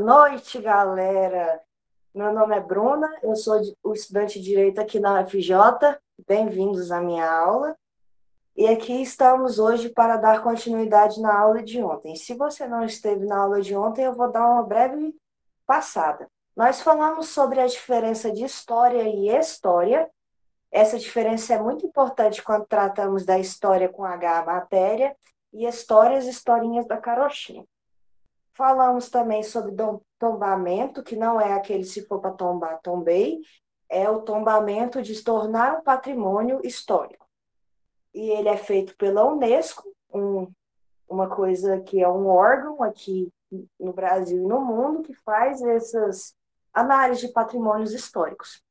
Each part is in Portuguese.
noite, galera. Meu nome é Bruna, eu sou o estudante de Direito aqui na UFJ. Bem-vindos à minha aula. E aqui estamos hoje para dar continuidade na aula de ontem. Se você não esteve na aula de ontem, eu vou dar uma breve passada. Nós falamos sobre a diferença de história e história. Essa diferença é muito importante quando tratamos da história com H, a matéria, e histórias, historinhas da carochinha. Falamos também sobre tombamento, que não é aquele se for para tombar, tombei, é o tombamento de se tornar um patrimônio histórico. E ele é feito pela Unesco, uma coisa que é um órgão aqui no Brasil e no mundo que faz essas análises de patrimônios históricos.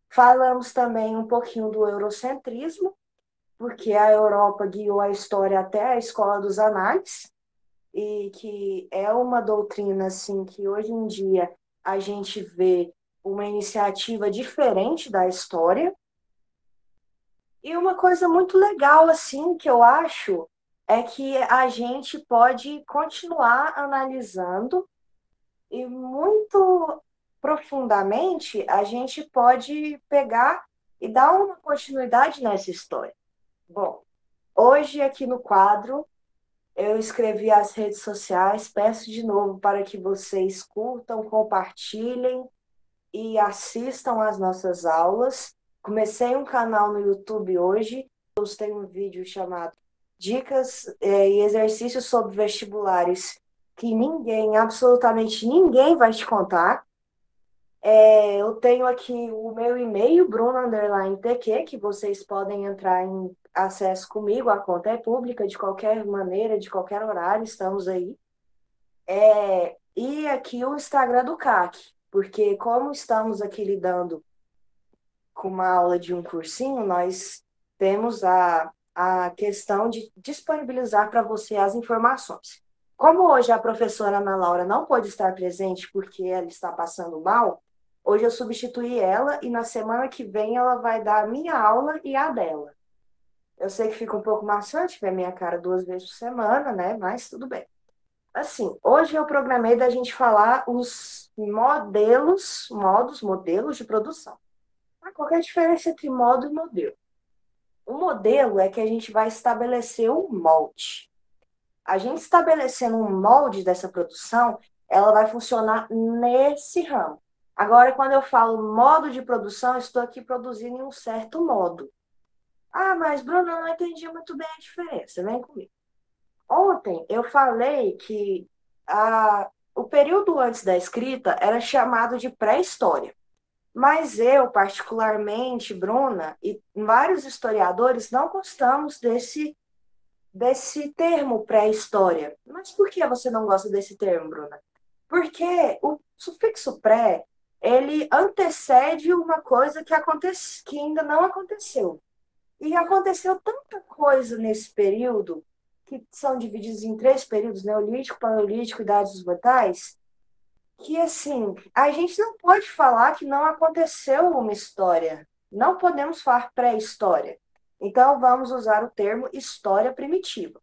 Falamos também um pouquinho do eurocentrismo, porque a Europa guiou a história até a escola dos análises, e que é uma doutrina assim que hoje em dia a gente vê uma iniciativa diferente da história. E uma coisa muito legal assim que eu acho é que a gente pode continuar analisando e muito profundamente a gente pode pegar e dar uma continuidade nessa história. Bom, hoje aqui no quadro eu escrevi as redes sociais, peço de novo para que vocês curtam, compartilhem e assistam às nossas aulas. Comecei um canal no YouTube hoje, postei um vídeo chamado Dicas e Exercícios sobre Vestibulares, que ninguém, absolutamente ninguém vai te contar. Eu tenho aqui o meu e-mail, bruno_tq, que vocês podem entrar em acesso comigo, a conta é pública, de qualquer maneira, de qualquer horário, estamos aí. E aqui o Instagram do CAC, porque como estamos aqui lidando com uma aula de um cursinho, nós temos a questão de disponibilizar para você as informações. Como hoje a professora Ana Laura não pôde estar presente porque ela está passando mal, hoje eu substituí ela e na semana que vem ela vai dar a minha aula e a dela. Eu sei que fica um pouco maçante ver minha cara 2 vezes por semana, né? Mas tudo bem. Assim, hoje eu programei da gente falar os modelos de produção. Qual que é a diferença entre modo e modelo? O modelo é que a gente vai estabelecer um molde. A gente estabelecendo um molde dessa produção, ela vai funcionar nesse ramo. Agora, quando eu falo modo de produção, eu estou aqui produzindo em um certo modo. Ah, mas Bruno, eu não entendi muito bem a diferença. Vem comigo. Ontem eu falei que o período antes da escrita era chamado de pré-história. Mas eu, particularmente, Bruna, e vários historiadores não gostamos desse termo pré-história. Mas por que você não gosta desse termo, Bruna? Porque o sufixo pré, ele antecede uma coisa que ainda não aconteceu. E aconteceu tanta coisa nesse período, que são divididos em 3 períodos, Neolítico, Paleolítico e Idade dos Metais, que assim, a gente não pode falar que não aconteceu uma história. Não podemos falar pré-história. Então, vamos usar o termo história primitiva.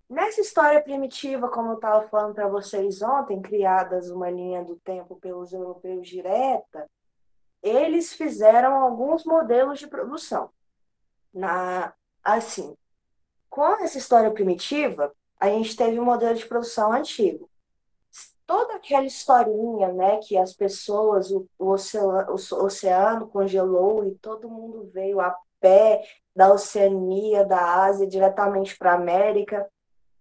Nessa história primitiva, como eu estava falando para vocês ontem, criadas uma linha do tempo pelos europeus direta, eles fizeram alguns modelos de produção. Assim, com essa história primitiva, a gente teve um modelo de produção antigo. Toda aquela historinha, né, que as pessoas, o oceano congelou e todo mundo veio a pé da Oceania, da Ásia, diretamente para a América.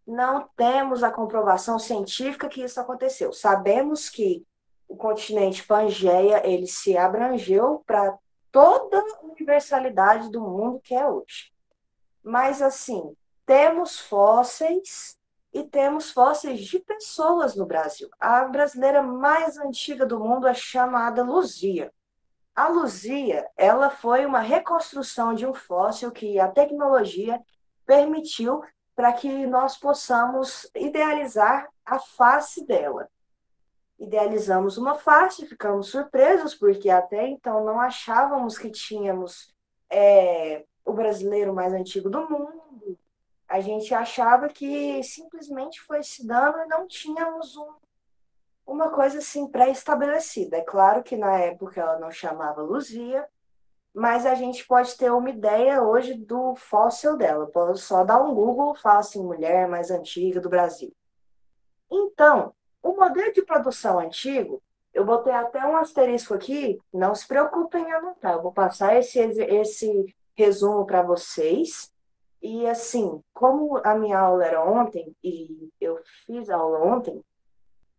Não temos a comprovação científica que isso aconteceu. Sabemos que o continente Pangeia, ele se abrangeu para toda a universalidade do mundo que é hoje. Mas, assim, temos fósseis e temos fósseis de pessoas no Brasil. A brasileira mais antiga do mundo é chamada Luzia. A Luzia, ela foi uma reconstrução de um fóssil que a tecnologia permitiu para que nós possamos idealizar a face dela. Idealizamos uma face, ficamos surpresos, porque até então não achávamos que tínhamos o brasileiro mais antigo do mundo. A gente achava que simplesmente foi se dando e não tínhamos uma coisa assim pré-estabelecida. É claro que na época ela não chamava Luzia, mas a gente pode ter uma ideia hoje do fóssil dela. Posso só dar um Google, fala assim, mulher mais antiga do Brasil. Então, o modelo de produção antigo, eu botei até um asterisco aqui, não se preocupem em anotar, eu vou passar esse resumo para vocês. E assim, como a minha aula era ontem, e eu fiz a aula ontem,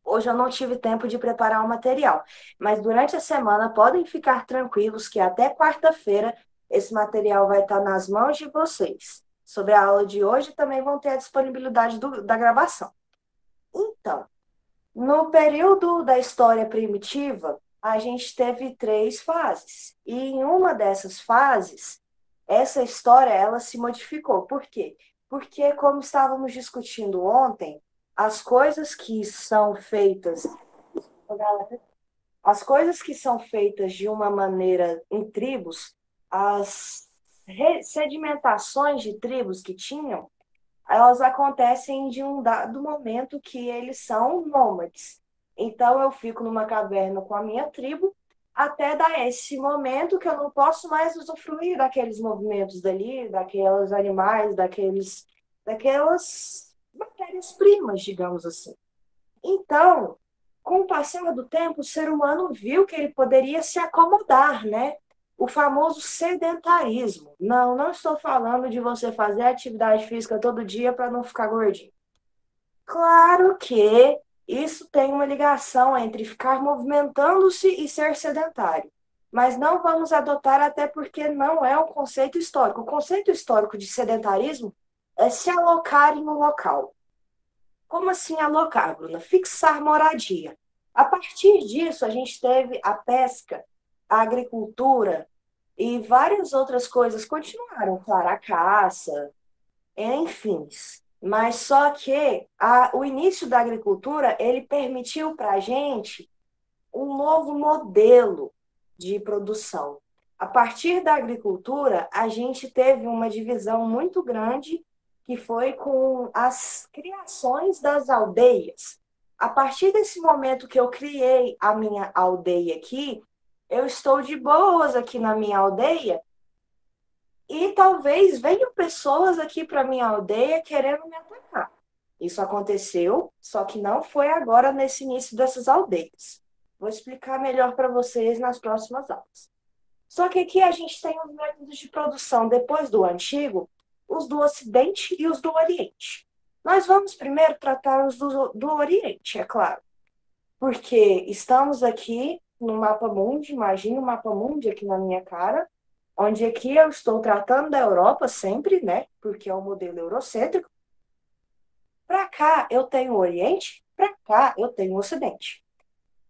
hoje eu não tive tempo de preparar o material. Mas durante a semana podem ficar tranquilos que até quarta-feira esse material vai estar nas mãos de vocês. Sobre a aula de hoje também vão ter a disponibilidade da gravação. Então, no período da história primitiva, a gente teve três fases. E em uma dessas fases, essa história ela se modificou. Por quê? Porque, como estávamos discutindo ontem, as coisas que são feitas, as coisas que são feitas de uma maneira em tribos, as sedimentações de tribos que tinham, elas acontecem de um dado momento que eles são nômades. Então eu fico numa caverna com a minha tribo até dar esse momento que eu não posso mais usufruir daqueles movimentos dali, daqueles animais, daquelas matérias-primas, digamos assim. Então, com o passar do tempo, o ser humano viu que ele poderia se acomodar, né? O famoso sedentarismo. Não, não estou falando de você fazer atividade física todo dia para não ficar gordinho. Claro que isso tem uma ligação entre ficar movimentando-se e ser sedentário. Mas não vamos adotar até porque não é um conceito histórico. O conceito histórico de sedentarismo é se alocar em um local. Como assim alocar, Bruna? Fixar moradia. A partir disso, a gente teve a pesca, a agricultura e várias outras coisas continuaram, claro, a caça, enfim. Mas só que o início da agricultura, ele permitiu para a gente um novo modelo de produção. A partir da agricultura, a gente teve uma divisão muito grande que foi com as criações das aldeias. A partir desse momento que eu criei a minha aldeia aqui, eu estou de boas aqui na minha aldeia e talvez venham pessoas aqui para minha aldeia querendo me atacar. Isso aconteceu, só que não foi agora nesse início dessas aldeias. Vou explicar melhor para vocês nas próximas aulas. Só que aqui a gente tem os métodos de produção depois do antigo, os do Ocidente e os do Oriente. Nós vamos primeiro tratar os do Oriente, é claro, porque estamos aqui no mapa mundi, imagine o mapa mundi aqui na minha cara, onde aqui eu estou tratando da Europa sempre, né? Porque é o modelo eurocêntrico. Para cá eu tenho o Oriente, para cá eu tenho o Ocidente.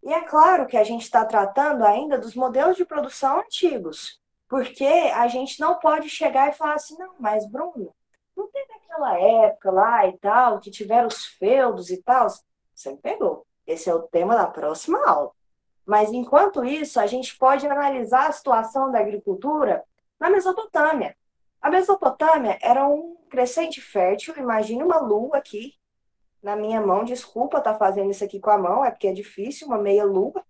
E é claro que a gente está tratando ainda dos modelos de produção antigos, porque a gente não pode chegar e falar assim, não, mas Bruno, não teve aquela época lá e tal, que tiveram os feudos e tal? Você me pegou. Esse é o tema da próxima aula. Mas enquanto isso, a gente pode analisar a situação da agricultura na Mesopotâmia. A Mesopotâmia era um crescente fértil, imagine uma lua aqui, na minha mão, desculpa estar fazendo isso aqui com a mão, é porque é difícil, uma meia-lua.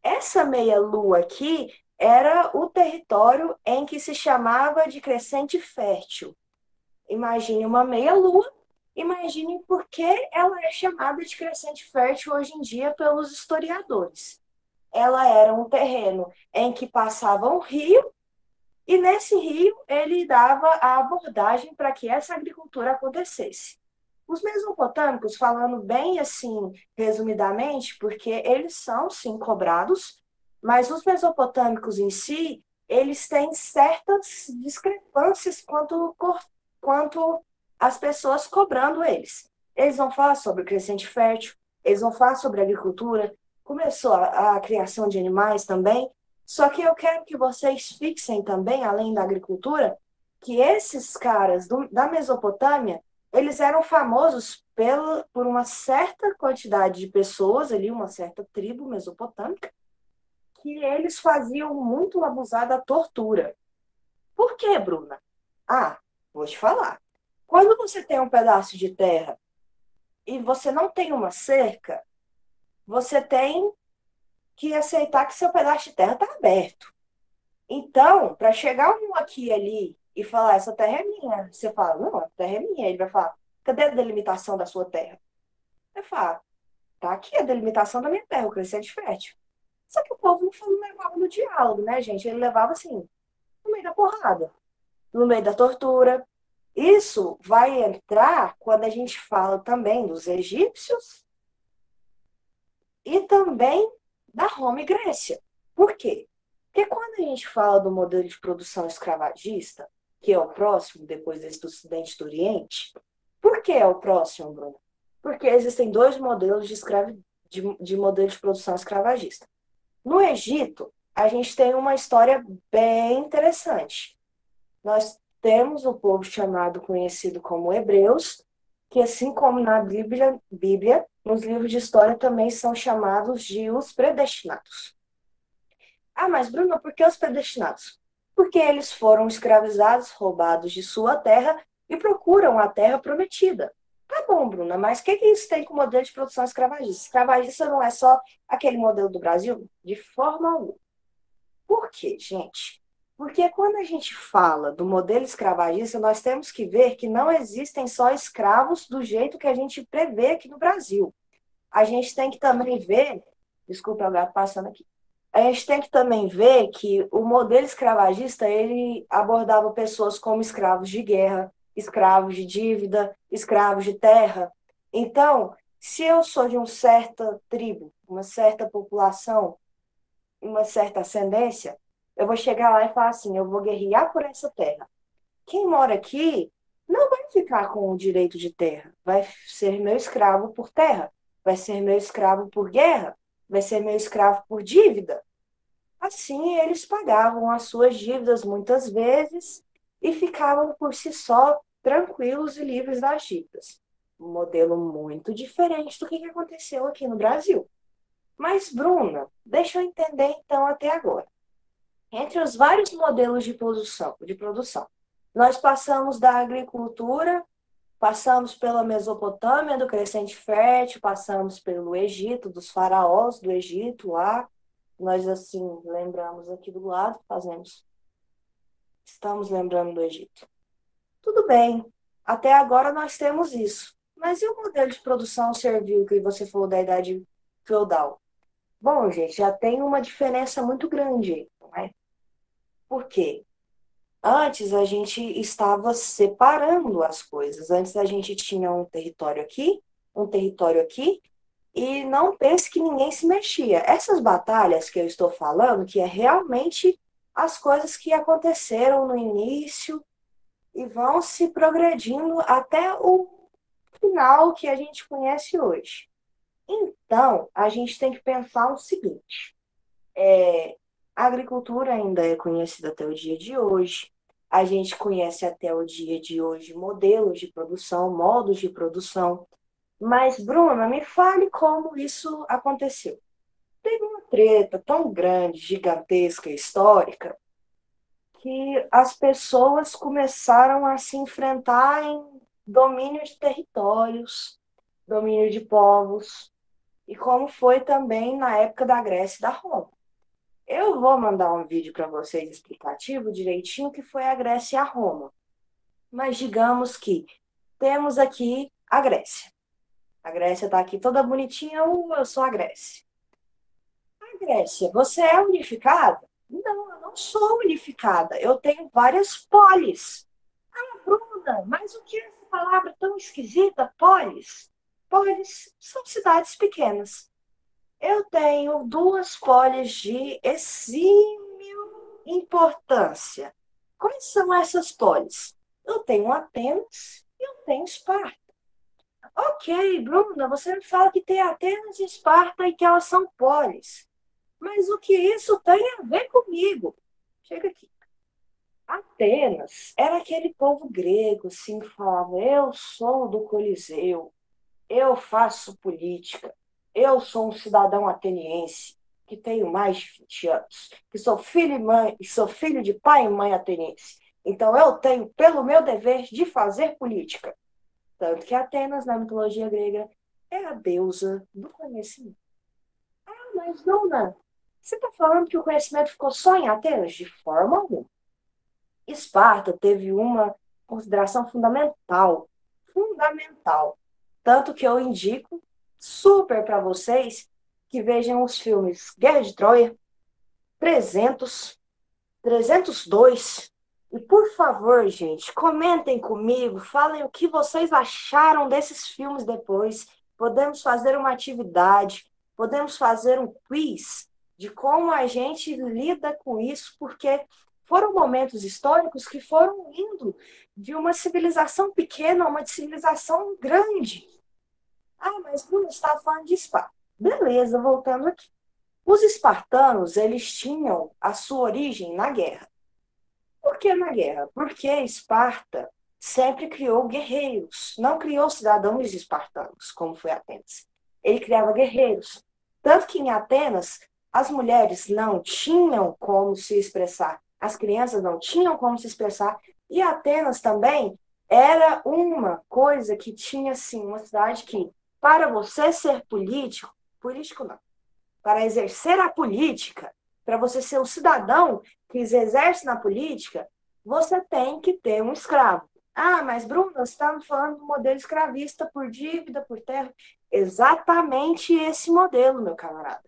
Essa meia-lua aqui era o território em que se chamava de crescente fértil. Imagine uma meia-lua, imagine por que ela é chamada de crescente fértil hoje em dia pelos historiadores. Ela era um terreno em que passava um rio, e nesse rio ele dava a abordagem para que essa agricultura acontecesse. Os mesopotâmicos, falando bem assim, resumidamente, porque eles são sim cobrados, mas os mesopotâmicos em si, eles têm certas discrepâncias quanto às pessoas cobrando eles. Eles vão falar sobre o crescente fértil, eles vão falar sobre a agricultura, começou a criação de animais também, só que eu quero que vocês fixem também, além da agricultura, que esses caras da Mesopotâmia, eles eram famosos por uma certa quantidade de pessoas ali, uma certa tribo mesopotâmica, que eles faziam muito abusar da tortura. Por quê, Bruna? Ah, vou te falar. Quando você tem um pedaço de terra e você não tem uma cerca, você tem que aceitar que seu pedaço de terra está aberto. Então, para chegar um aqui e ali e falar, essa terra é minha, você fala, não, a terra é minha. Ele vai falar, cadê a delimitação da sua terra? Você fala, tá aqui a delimitação da minha terra, o crescente fértil. Só que o povo não levava no diálogo, né, gente? Ele levava assim, no meio da porrada, no meio da tortura. Isso vai entrar quando a gente fala também dos egípcios e também da Roma e Grécia. Por quê? Porque quando a gente fala do modelo de produção escravagista, que é o próximo, depois desse do Ocidente e do Oriente, por que é o próximo, Bruno? Porque existem dois modelos de modelo de produção escravagista. No Egito, a gente tem uma história bem interessante. Nós temos o povo chamado, conhecido como hebreus, que assim como na Bíblia, nos livros de história também são chamados de os predestinados. Ah, mas Bruno, por que os predestinados? Porque eles foram escravizados, roubados de sua terra e procuram a terra prometida. Tá bom, Bruna, mas o que isso tem com o modelo de produção escravagista? Escravagista não é só aquele modelo do Brasil? De forma alguma. Por quê, gente? Porque quando a gente fala do modelo escravagista, nós temos que ver que não existem só escravos do jeito que a gente prevê aqui no Brasil. A gente tem que também ver, desculpa, o gato passando aqui. A gente tem que também ver que o modelo escravagista, ele abordava pessoas como escravos de guerra, escravos de dívida, escravos de terra. Então, se eu sou de uma certa tribo, uma certa população, uma certa ascendência, eu vou chegar lá e falar assim, eu vou guerrear por essa terra. Quem mora aqui não vai ficar com o direito de terra, vai ser meu escravo por terra, vai ser meu escravo por guerra, vai ser meu escravo por dívida. Assim, eles pagavam as suas dívidas muitas vezes e ficavam por si só tranquilos e livres das dívidas. Um modelo muito diferente do que aconteceu aqui no Brasil. Mas, Bruna, deixa eu entender então até agora. Entre os vários modelos de produção, nós passamos da agricultura, passamos pela Mesopotâmia, do Crescente Fértil, passamos pelo Egito, dos faraós do Egito lá. Nós, assim, lembramos aqui do lado, estamos lembrando do Egito. Tudo bem, até agora nós temos isso. Mas e o modelo de produção servil que você falou da idade feudal? Bom, gente, já tem uma diferença muito grande aí, não é? Por quê? Antes a gente estava separando as coisas. Antes a gente tinha um território aqui, e não pense que ninguém se mexia. Essas batalhas que eu estou falando, que é realmente as coisas que aconteceram no início e vão se progredindo até o final que a gente conhece hoje. Então, a gente tem que pensar o seguinte: a agricultura ainda é conhecida até o dia de hoje. A gente conhece até o dia de hoje modelos de produção, modos de produção. Mas, Bruna, me fale como isso aconteceu. Teve uma treta tão grande, gigantesca, histórica, que as pessoas começaram a se enfrentar em domínio de territórios, domínio de povos, e como foi também na época da Grécia e da Roma. Eu vou mandar um vídeo para vocês explicativo direitinho o que foi a Grécia e a Roma. Mas digamos que temos aqui a Grécia. A Grécia está aqui toda bonitinha, eu sou a Grécia. A Grécia, você é unificada? Não, eu não sou unificada. Eu tenho várias polis. Ah, Bruna, mas o que é essa palavra tão esquisita, polis? Polis são cidades pequenas. Eu tenho duas polis de exímio importância. Quais são essas polis? Eu tenho Atenas e eu tenho Esparta. Ok, Bruna, você me fala que tem Atenas e Esparta e que elas são polis. Mas o que isso tem a ver comigo? Chega aqui. Atenas era aquele povo grego, assim, que falava: eu sou do Coliseu, eu faço política, eu sou um cidadão ateniense que tenho mais de 20 anos, que sou filho e mãe, sou filho de pai e mãe ateniense. Então eu tenho pelo meu dever de fazer política. Tanto que Atenas, na mitologia grega, é a deusa do conhecimento. Mas, Bruna, você está falando que o conhecimento ficou só em Atenas? De forma alguma. Esparta teve uma consideração fundamental, fundamental. Tanto que eu indico super para vocês que vejam os filmes Guerra de Troia, 300, 302. E por favor, gente, comentem comigo, falem o que vocês acharam desses filmes depois. Podemos fazer uma atividade, podemos fazer um quiz de como a gente lida com isso, porque foram momentos históricos que foram indo de uma civilização pequena a uma civilização grande. Ah, mas Bruno está falando de Esparta. Beleza, voltando aqui. Os espartanos, eles tinham a sua origem na guerra. Por que na guerra? Porque Esparta sempre criou guerreiros, não criou cidadãos espartanos, como foi Atenas. Ele criava guerreiros. Tanto que em Atenas, as mulheres não tinham como se expressar, as crianças não tinham como se expressar, e Atenas também era uma coisa que tinha, assim, uma cidade que, para você ser político, político não, para exercer a política, para você ser um cidadão que exerce na política, você tem que ter um escravo. Ah, mas Bruno, você está me falando do modelo escravista por dívida, por terra. Exatamente esse modelo, meu camarada.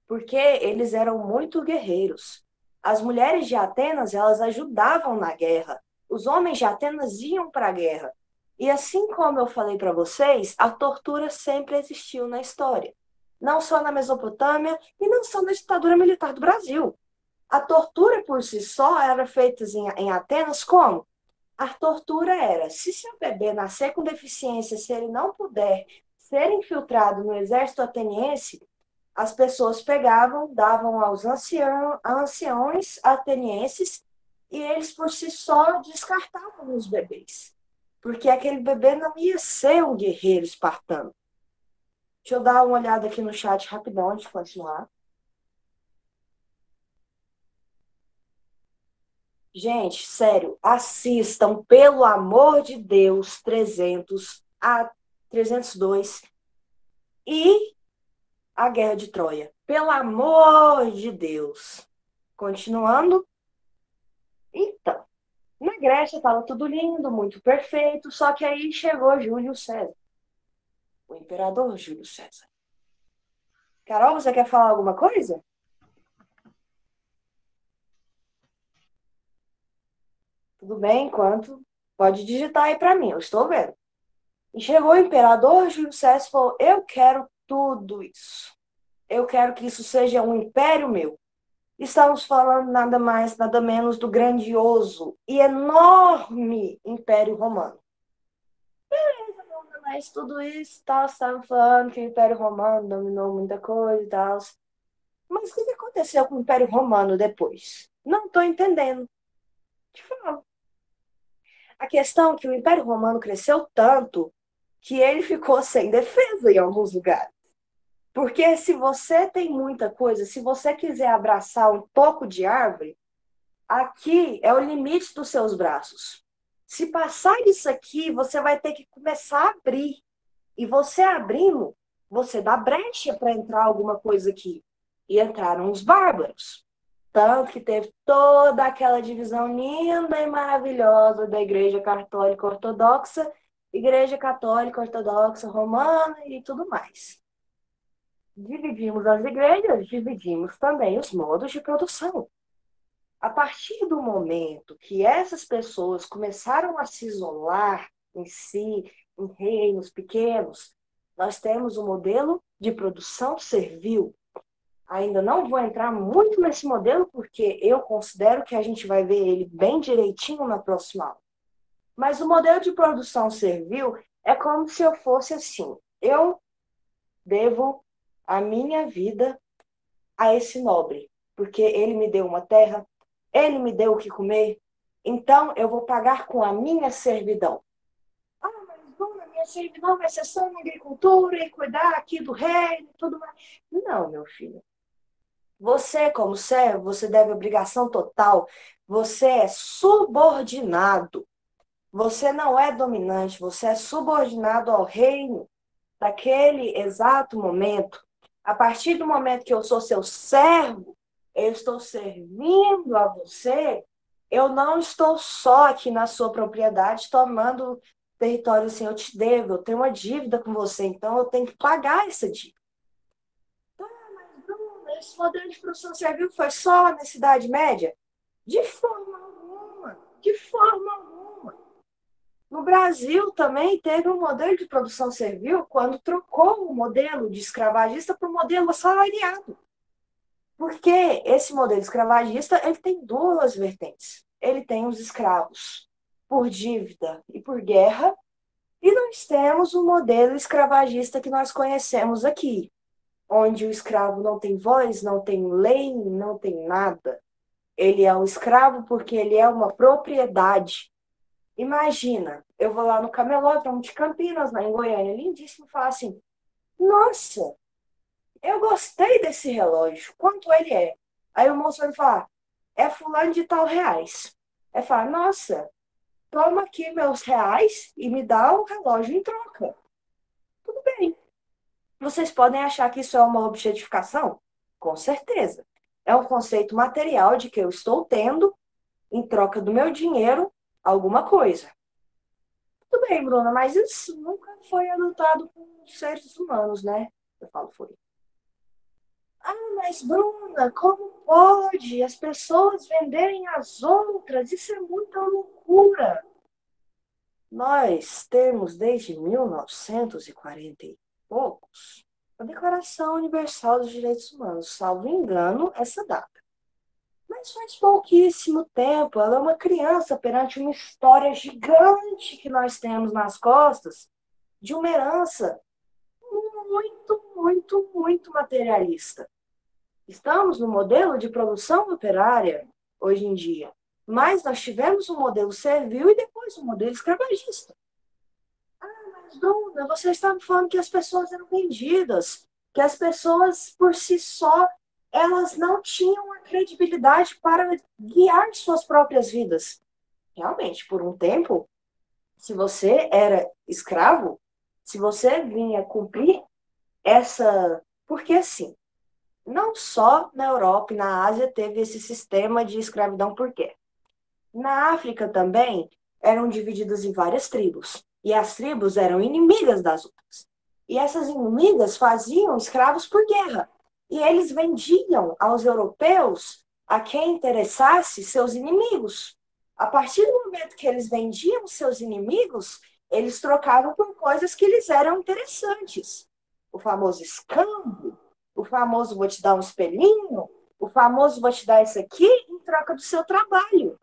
Porque eles eram muito guerreiros. As mulheres de Atenas, elas ajudavam na guerra. Os homens de Atenas iam para a guerra. E assim como eu falei para vocês, a tortura sempre existiu na história. Não só na Mesopotâmia e não só na ditadura militar do Brasil. A tortura por si só era feita em Atenas como? A tortura era, se seu bebê nascer com deficiência, se ele não puder ser infiltrado no exército ateniense, as pessoas pegavam, davam aos anciões atenienses e eles por si só descartavam os bebês. Porque aquele bebê não ia ser um guerreiro espartano. Deixa eu dar uma olhada aqui no chat rapidão antes de continuar. Gente, sério, assistam, pelo amor de Deus, 300 a 302 e a Guerra de Troia. Pelo amor de Deus. Continuando. Então, na Grécia estava tudo lindo, muito perfeito, só que aí chegou Júlio César, o imperador Júlio César. Carol, você quer falar alguma coisa? Tudo bem, enquanto pode digitar aí para mim, eu estou vendo. E chegou o imperador Júlio César e falou: eu quero tudo isso. Eu quero que isso seja um império meu. Estamos falando nada mais, nada menos do grandioso e enorme Império Romano. Beleza, mas tudo isso, tal, estavam falando que o Império Romano dominou muita coisa e tal. Mas o que aconteceu com o Império Romano depois? Não estou entendendo. Te falo. A questão é que o Império Romano cresceu tanto que ele ficou sem defesa em alguns lugares. Porque se você tem muita coisa, se você quiser abraçar um toco de árvore, aqui é o limite dos seus braços. Se passar isso aqui, você vai ter que começar a abrir. E você abrindo, você dá brecha para entrar alguma coisa aqui. E entraram os bárbaros. Tanto que teve toda aquela divisão linda e maravilhosa da Igreja Católica Ortodoxa, Igreja Católica Ortodoxa Romana e tudo mais. Dividimos as igrejas, dividimos também os modos de produção. A partir do momento que essas pessoas começaram a se isolar em si, em reinos pequenos, nós temos um modelo de produção servil. Ainda não vou entrar muito nesse modelo, porque eu considero que a gente vai ver ele bem direitinho na próxima aula. Mas o modelo de produção servil é como se eu fosse assim: eu devo a minha vida a esse nobre, porque ele me deu uma terra, ele me deu o que comer, então eu vou pagar com a minha servidão. Ah, mas Bruna, minha servidão vai ser só na agricultura e cuidar aqui do reino e tudo mais. Não, meu filho. Você, como servo, você deve obrigação total. Você é subordinado. Você não é dominante, você é subordinado ao reino. Naquele exato momento, A partir do momento que eu sou seu servo, eu estou servindo a você, eu não estou só aqui na sua propriedade tomando território assim, eu te devo, eu tenho uma dívida com você, então eu tenho que pagar essa dívida. Mas, Bruno, esse modelo de produção servil foi só na Cidade Média? De forma alguma, de forma alguma. No Brasil também teve um modelo de produção servil quando trocou o modelo de escravagista para o modelo assalariado. Porque esse modelo escravagista ele tem duas vertentes. Ele tem os escravos por dívida e por guerra, e nós temos o modelo escravagista que nós conhecemos aqui, onde o escravo não tem voz, não tem lei, não tem nada. Ele é um escravo porque ele é uma propriedade. Imagina, eu vou lá no Camelódromo de Campinas, lá em Goiânia, lindíssimo, e falo assim, nossa, eu gostei desse relógio, quanto ele é? Aí o moço vai me falar, é fulano de tal reais. Aí fala, nossa, toma aqui meus reais e me dá o relógio em troca. Tudo bem. Vocês podem achar que isso é uma objetificação? Com certeza. É um conceito material de que eu estou tendo, em troca do meu dinheiro, alguma coisa. Tudo bem, Bruna, mas isso nunca foi adotado por seres humanos, né? Eu falo, foi. Ah, mas Bruna, como pode as pessoas venderem as outras? Isso é muita loucura. Nós temos desde 1940 e poucos a Declaração Universal dos Direitos Humanos, salvo engano, essa data. Mas faz pouquíssimo tempo, ela é uma criança perante uma história gigante que nós temos nas costas de uma herança muito materialista. Estamos no modelo de produção operária hoje em dia, mas nós tivemos um modelo servil e depois um modelo escravagista. Mas, Dona, você está me falando que as pessoas eram vendidas, que as pessoas por si só elas não tinham a credibilidade para guiar suas próprias vidas. Realmente, por um tempo, se você era escravo, se você vinha cumprir essa. Porque, assim, não só na Europa e na Ásia teve esse sistema de escravidão por quê? Na África também eram divididas em várias tribos. E as tribos eram inimigas das outras. E essas inimigas faziam escravos por guerra. E eles vendiam aos europeus, a quem interessasse, seus inimigos. A partir do momento que eles vendiam seus inimigos, eles trocavam por coisas que lhes eram interessantes. O famoso escambo, o famoso vou te dar um espelhinho, o famoso vou te dar isso aqui em troca do seu trabalho.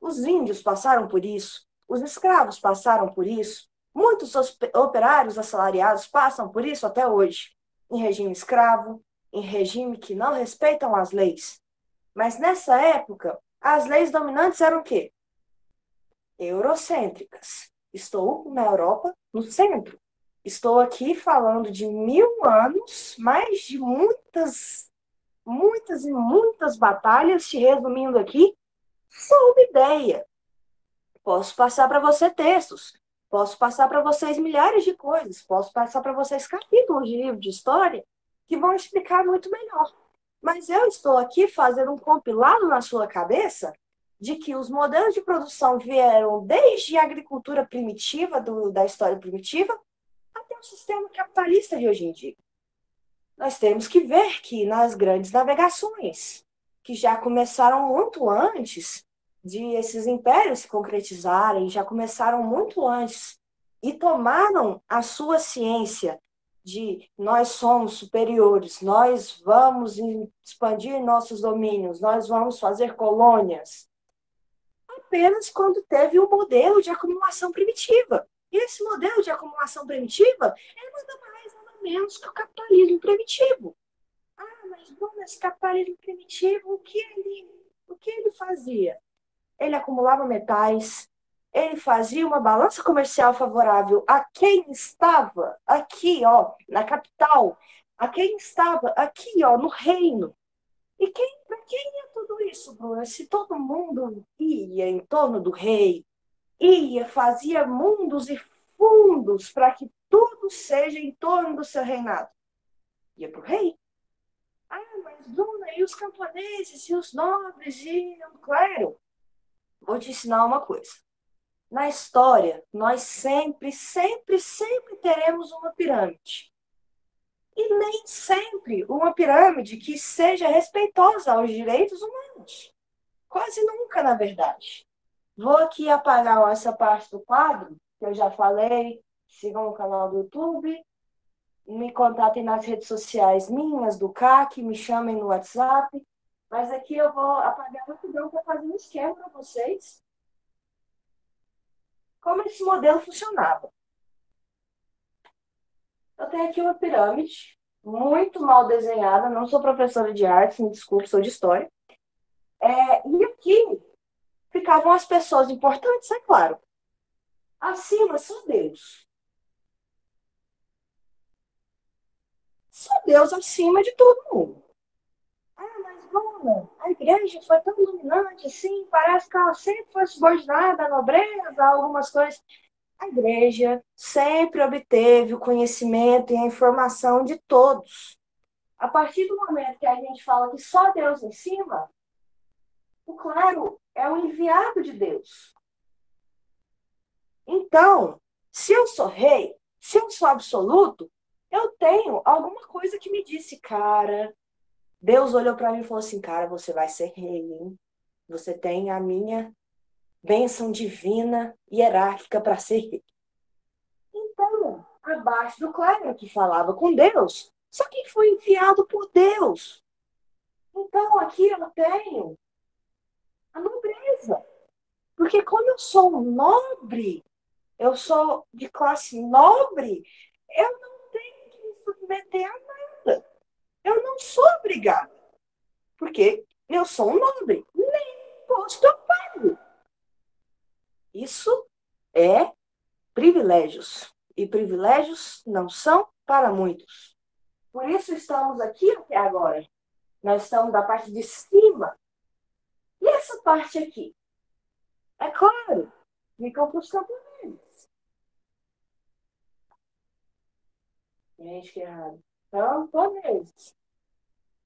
Os índios passaram por isso, os escravos passaram por isso, muitos operários assalariados passam por isso até hoje, em regime escravo, em regime que não respeitam as leis. Mas nessa época, as leis dominantes eram o quê? Eurocêntricas. Estou na Europa, no centro. Estou aqui falando de 1000 anos, mais de muitas e muitas batalhas, te resumindo aqui, só uma ideia. Posso passar para você textos, posso passar para vocês milhares de coisas, posso passar para vocês capítulos de livro de história que vão explicar muito melhor. Mas eu estou aqui fazendo um compilado na sua cabeça de que os modelos de produção vieram desde a agricultura primitiva, da história primitiva, até o sistema capitalista de hoje em dia. Nós temos que ver que nas grandes navegações, que já começaram muito antes de esses impérios se concretizarem, já começaram muito antes e tomaram a sua ciência de nós somos superiores, nós vamos expandir nossos domínios, nós vamos fazer colônias, apenas quando teve um modelo de acumulação primitiva. E esse modelo de acumulação primitiva é nada mais, nada menos que o capitalismo primitivo. Ah, mas Bruno, esse capitalismo primitivo, o que ele fazia? Ele acumulava metais, ele fazia uma balança comercial favorável a quem estava aqui, ó, na capital, a quem estava aqui, ó, no reino. E para quem ia tudo isso, Bruno? Se todo mundo ia em torno do rei, fazia mundos e fundos para que tudo seja em torno do seu reinado. Ia para o rei. Ah, mas Bruna, e os camponeses, e os nobres, e o clero? Vou te ensinar uma coisa. Na história, nós sempre, sempre, sempre teremos uma pirâmide. E nem sempre uma pirâmide que seja respeitosa aos direitos humanos. Quase nunca, na verdade. Vou aqui apagar essa parte do quadro, que eu já falei. Sigam o canal do YouTube. Me contatem nas redes sociais minhas, do CAC, me chamem no WhatsApp. Mas aqui eu vou apagar rapidão para fazer um esquema para vocês. Como esse modelo funcionava. Eu tenho aqui uma pirâmide, muito mal desenhada. Não sou professora de artes, me desculpe, sou de história. E aqui ficavam as pessoas importantes, é claro. Acima, só Deus. Só Deus acima de todo mundo. Ah, mas Bruna, a igreja foi tão dominante assim, parece que ela sempre foi subordinada à nobreza, a algumas coisas. A igreja sempre obteve o conhecimento e a informação de todos. A partir do momento que a gente fala que só Deus em cima, o clero é o enviado de Deus. Então, se eu sou rei, se eu sou absoluto, eu tenho alguma coisa que me disse, cara. Deus olhou para mim e falou assim, cara, você vai ser rei, hein? Você tem a minha bênção divina hierárquica para ser rei. Então, abaixo do clero que falava com Deus, só que foi enviado por Deus. Então, aqui eu tenho a nobreza. Porque como eu sou um nobre, eu sou de classe nobre, eu não tenho que me submeter a nada. Eu não sou obrigada. Porque eu sou um nobre. Nem imposto eu pago. Isso é privilégios. E privilégios não são para muitos. Por isso estamos aqui até agora. Nós estamos da parte de cima. E essa parte aqui? É claro, ficam para os camponeses. Gente, que errado. Camponeses.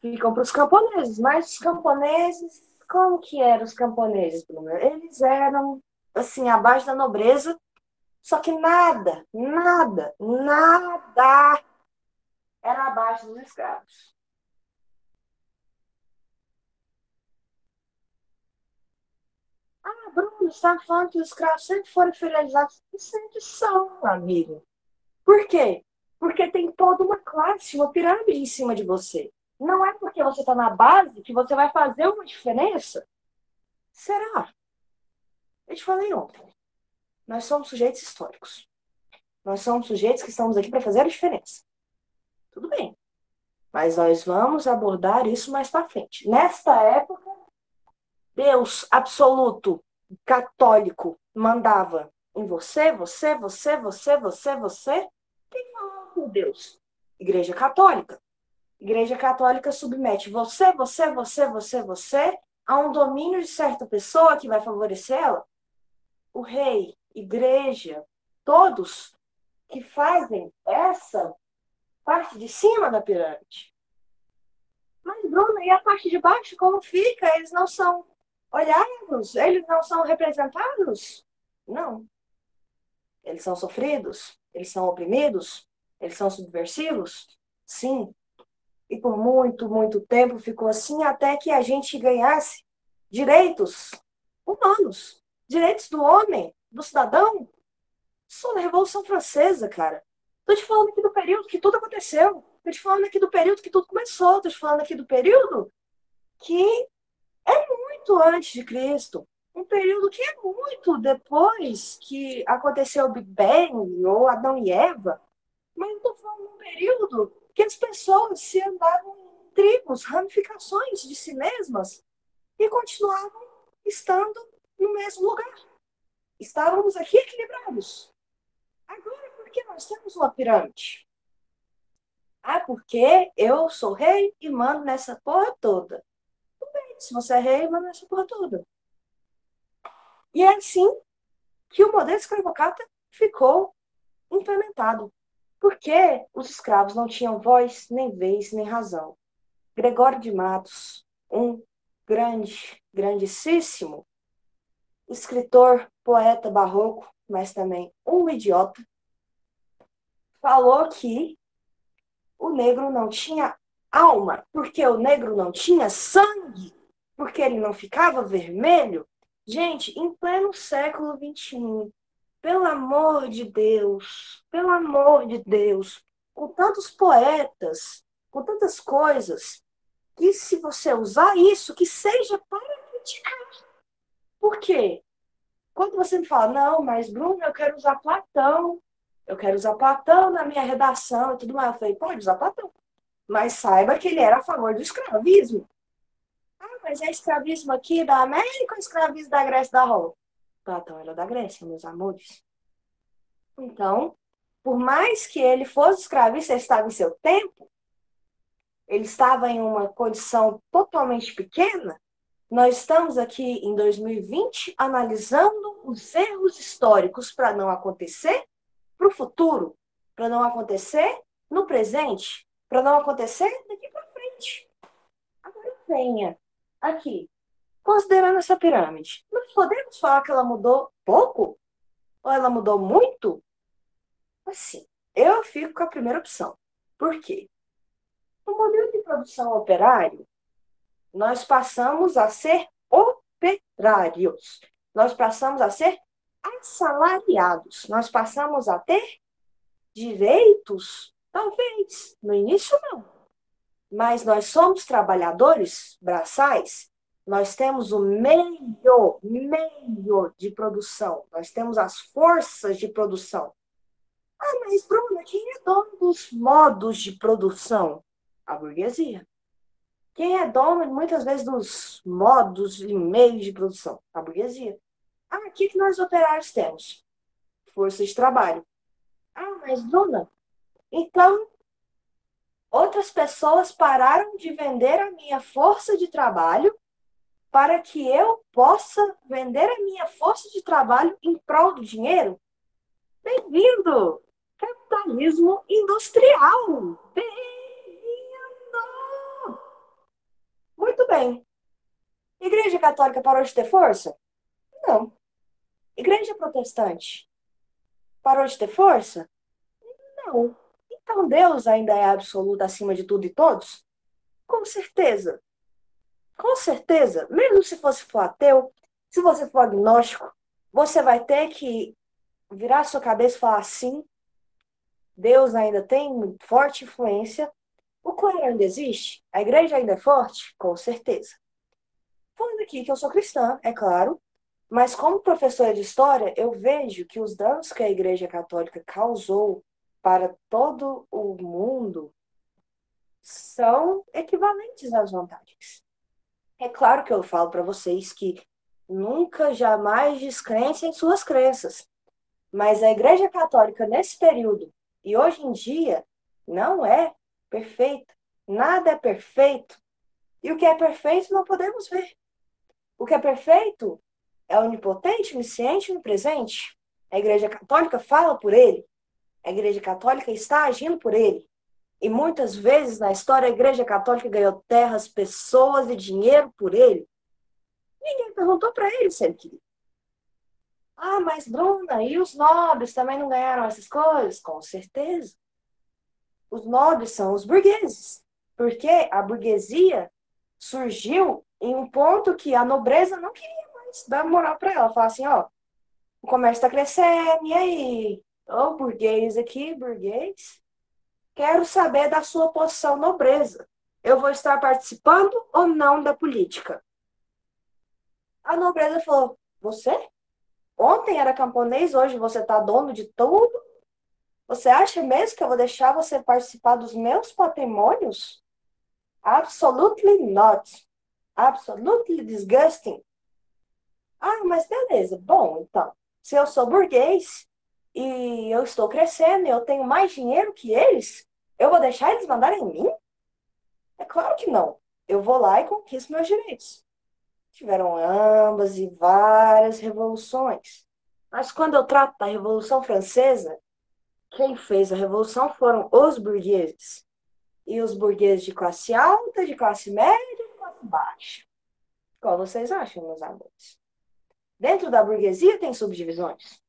Ficam para os camponeses. Mas os camponeses, como que eram os camponeses, Bruno? Eles eram, assim, abaixo da nobreza, só que nada, nada, nada era abaixo dos escravos. Ah, Bruno, você está falando que os escravos sempre foram inferiorizados? E sempre são, amigo. Por quê? Porque tem toda uma classe, uma pirâmide em cima de você. Não é porque você está na base que você vai fazer uma diferença. Será? Eu te falei ontem. Nós somos sujeitos históricos. Nós somos sujeitos que estamos aqui para fazer a diferença. Tudo bem. Mas nós vamos abordar isso mais para frente. Nesta época, Deus absoluto, católico, mandava em você, você, você, você, você, você. Quem falava por Deus? Igreja Católica. Igreja Católica submete você, você, você, você, você a um domínio de certa pessoa que vai favorecê-la. O rei, igreja, todos que fazem essa parte de cima da pirâmide. Mas, Bruna, e a parte de baixo, como fica? Eles não são olhados? Eles não são representados? Não. Eles são sofridos? Eles são oprimidos? Eles são subversivos? Sim. E por muito, muito tempo ficou assim até que a gente ganhasse direitos humanos, direitos do homem, do cidadão. Isso na Revolução Francesa, cara. Tô te falando aqui do período que tudo aconteceu. Tô te falando aqui do período que tudo começou. Tô te falando aqui do período que é muito antes de Cristo. Um período que é muito depois que aconteceu o Big Bang ou Adão e Eva. Mas eu tô falando de um período que as pessoas se andavam em tribos, ramificações de si mesmas e continuavam estando no mesmo lugar. Estávamos aqui equilibrados. Agora, por que nós temos uma pirâmide? Ah, porque eu sou rei e mando nessa porra toda. Tudo bem, se você é rei, manda nessa porra toda. E é assim que o modelo escravocrata ficou implementado. Porque os escravos não tinham voz, nem vez, nem razão. Gregório de Matos, um grandíssimo escritor, poeta barroco, mas também um idiota, falou que o negro não tinha alma, porque o negro não tinha sangue, porque ele não ficava vermelho. Gente, em pleno século XXI, pelo amor de Deus, com tantos poetas, com tantas coisas, que se você usar isso, que seja para criticar. Por quê? Quando você me fala, não, mas Bruno, eu quero usar Platão na minha redação e tudo mais, eu falei, pode usar Platão, mas saiba que ele era a favor do escravismo. Ah, mas é escravismo aqui da América ou escravismo da Grécia da Roma? Platão era da Grécia, meus amores. Então, por mais que ele fosse escravista, ele estava em seu tempo, ele estava em uma condição totalmente pequena. Nós estamos aqui em 2020 analisando os erros históricos para não acontecer para o futuro, para não acontecer no presente, para não acontecer daqui para frente. Agora venha aqui, considerando essa pirâmide, nós podemos falar que ela mudou pouco? Ou ela mudou muito? Assim, eu fico com a primeira opção. Por quê? No modelo de produção operário, nós passamos a ser operários. Nós passamos a ser assalariados. Nós passamos a ter direitos? Talvez. No início, não. Mas nós somos trabalhadores braçais. Nós temos o meio de produção. Nós temos as forças de produção. Ah, mas, Bruna, quem é dono dos modos de produção? A burguesia. Quem é dono, muitas vezes, dos modos e meios de produção? A burguesia. Ah, o que nós operários temos? Força de trabalho. Ah, mas, Bruna, então outras pessoas pararam de vender a minha força de trabalho para que eu possa vender a minha força de trabalho em prol do dinheiro? Bem-vindo! Capitalismo industrial! Bem-vindo! Muito bem. Igreja Católica parou de ter força? Não. Igreja Protestante parou de ter força? Não. Então Deus ainda é absoluto acima de tudo e todos? Com certeza. Com certeza. Mesmo se você for ateu, se você for agnóstico, você vai ter que virar sua cabeça e falar sim, Deus ainda tem forte influência. O clero ainda existe? A igreja ainda é forte? Com certeza. Falando aqui que eu sou cristã, é claro, mas como professora de história, eu vejo que os danos que a Igreja Católica causou para todo o mundo são equivalentes às vantagens. É claro que eu falo para vocês que nunca, jamais descrencem suas crenças, mas a Igreja Católica nesse período e hoje em dia não é perfeita. Nada é perfeito. E o que é perfeito não podemos ver. O que é perfeito é onipotente, onisciente e onipresente. A Igreja Católica fala por ele. A Igreja Católica está agindo por ele. E muitas vezes na história a Igreja Católica ganhou terras, pessoas e dinheiro por ele. Ninguém perguntou para ele se ele queria. Ah, mas Bruna, e os nobres também não ganharam essas coisas? Com certeza. Os nobres são os burgueses. Porque a burguesia surgiu em um ponto que a nobreza não queria mais dar moral para ela. Falar assim, ó, o comércio está crescendo, e aí? Ô, burguês aqui, burguês, quero saber da sua posição nobreza. Eu vou estar participando ou não da política? A nobreza falou, você? Ontem era camponês, hoje você está dono de tudo? Você acha mesmo que eu vou deixar você participar dos meus patrimônios? Absolutely not. Absolutely disgusting. Ah, mas beleza. Bom, então, se eu sou burguês e eu estou crescendo e eu tenho mais dinheiro que eles, eu vou deixar eles mandarem em mim? É claro que não. Eu vou lá e conquisto meus direitos. Tiveram ambas e várias revoluções. Mas quando eu trato da Revolução Francesa, Quem fez a revolução foram os burgueses. E os burgueses de classe alta, de classe média, de classe baixa. Qual vocês acham, meus amores? Dentro da burguesia tem subdivisões.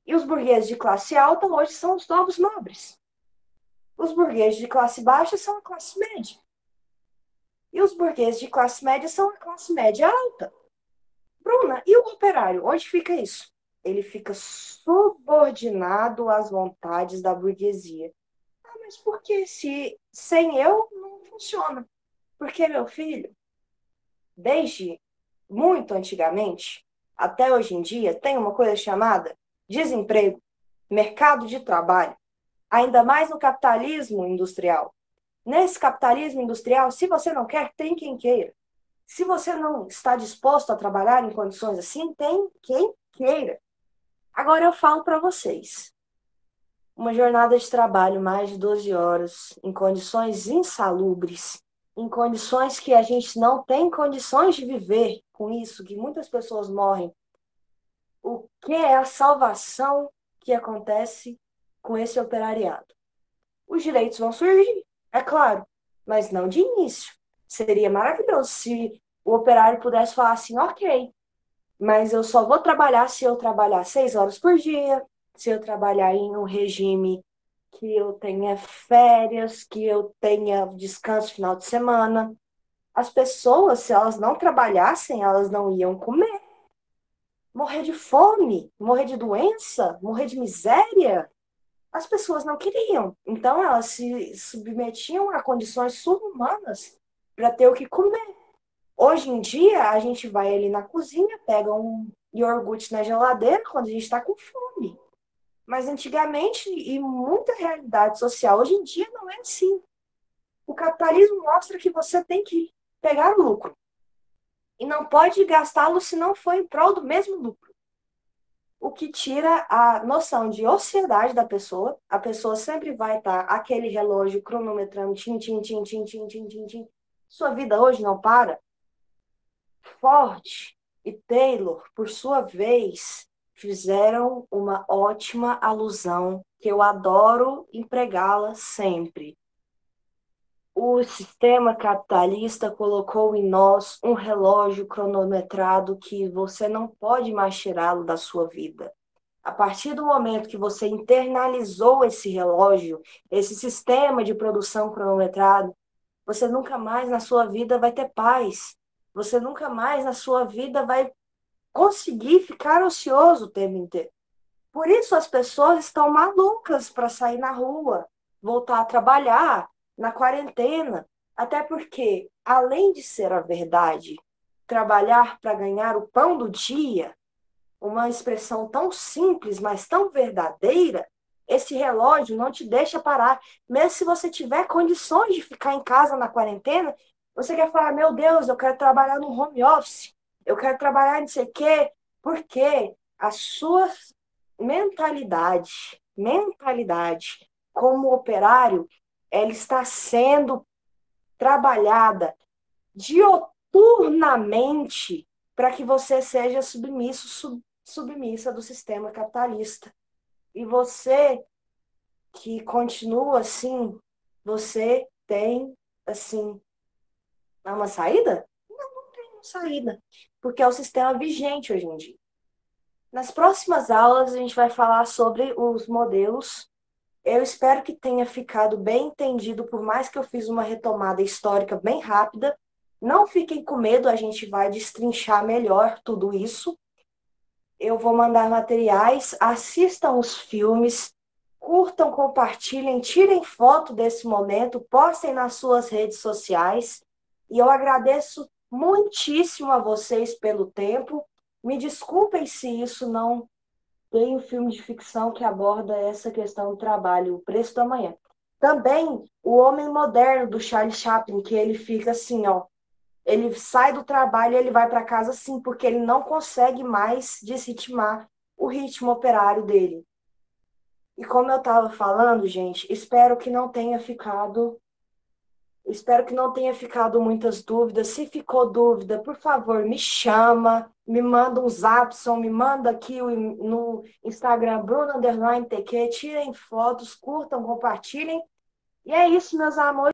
E os burgueses de classe alta hoje são os novos nobres. Os burgueses de classe baixa são a classe média. E os burgueses de classe média são a classe média alta. Bruna, e o operário? Onde fica isso? Ele fica subordinado às vontades da burguesia. Ah, mas por que se sem eu não funciona? Porque, meu filho, desde muito antigamente até hoje em dia, tem uma coisa chamada desemprego, mercado de trabalho, ainda mais no capitalismo industrial. Nesse capitalismo industrial, se você não quer, tem quem queira. Se você não está disposto a trabalhar em condições assim, tem quem queira. Agora eu falo para vocês. Uma jornada de trabalho mais de 12 horas, em condições insalubres, em condições que a gente não tem condições de viver com isso, que muitas pessoas morrem. O que é a salvação que acontece com esse operariado? Os direitos vão surgir, é claro, mas não de início. Seria maravilhoso se o operário pudesse falar assim, ok, mas eu só vou trabalhar se eu trabalhar 6 horas por dia, se eu trabalhar em um regime que eu tenha férias, que eu tenha descanso final de semana. As pessoas, se elas não trabalhassem, elas não iam comer. Morrer de fome, morrer de doença, morrer de miséria, as pessoas não queriam. Então, elas se submetiam a condições subhumanas para ter o que comer. Hoje em dia, a gente vai ali na cozinha, pega um iogurte na geladeira quando a gente está com fome. Mas antigamente, e muita realidade social, hoje em dia não é assim. O capitalismo mostra que você tem que pegar o lucro. E não pode gastá-lo se não for em prol do mesmo lucro. O que tira a noção de ociosidade da pessoa. A pessoa sempre vai estar aquele relógio cronometrando, tim, tim, tim, tim, tim, tim, tim, tim. Sua vida hoje não para. Ford e Taylor, por sua vez, fizeram uma ótima alusão que eu adoro empregá-la sempre. O sistema capitalista colocou em nós um relógio cronometrado que você não pode mais tirá-lo da sua vida. A partir do momento que você internalizou esse relógio, esse sistema de produção cronometrado, você nunca mais na sua vida vai ter paz. Você nunca mais na sua vida vai conseguir ficar ocioso o tempo inteiro. Por isso as pessoas estão malucas para sair na rua, voltar a trabalhar na quarentena. Até porque, além de ser a verdade, trabalhar para ganhar o pão do dia, uma expressão tão simples, mas tão verdadeira, esse relógio não te deixa parar. Mesmo se você tiver condições de ficar em casa na quarentena, você quer falar, meu Deus, eu quero trabalhar no home office, eu quero trabalhar não sei o quê, porque a sua mentalidade como operário, ela está sendo trabalhada dioturnamente para que você seja submissa do sistema capitalista. E você que continua assim, você tem, assim, uma saída? Não tem uma saída, porque é o sistema vigente hoje em dia. Nas próximas aulas, a gente vai falar sobre os modelos. Eu espero que tenha ficado bem entendido, por mais que eu fiz uma retomada histórica bem rápida. Não fiquem com medo, a gente vai destrinchar melhor tudo isso. Eu vou mandar materiais, assistam os filmes, curtam, compartilhem, tirem foto desse momento, postem nas suas redes sociais. E eu agradeço muitíssimo a vocês pelo tempo. Me desculpem se isso não tem um filme de ficção que aborda essa questão do trabalho, o preço da manhã. Também o Homem Moderno do Charlie Chaplin, que ele fica assim, ó, ele sai do trabalho e ele vai para casa assim, porque ele não consegue mais desritimar o ritmo operário dele. E como eu estava falando, gente, espero que não tenha ficado Espero que não tenha ficado muitas dúvidas. Se ficou dúvida, por favor, me chama, me manda um zapson, me manda aqui no Instagram, Bruno_TQ, tirem fotos, curtam, compartilhem. E é isso, meus amores.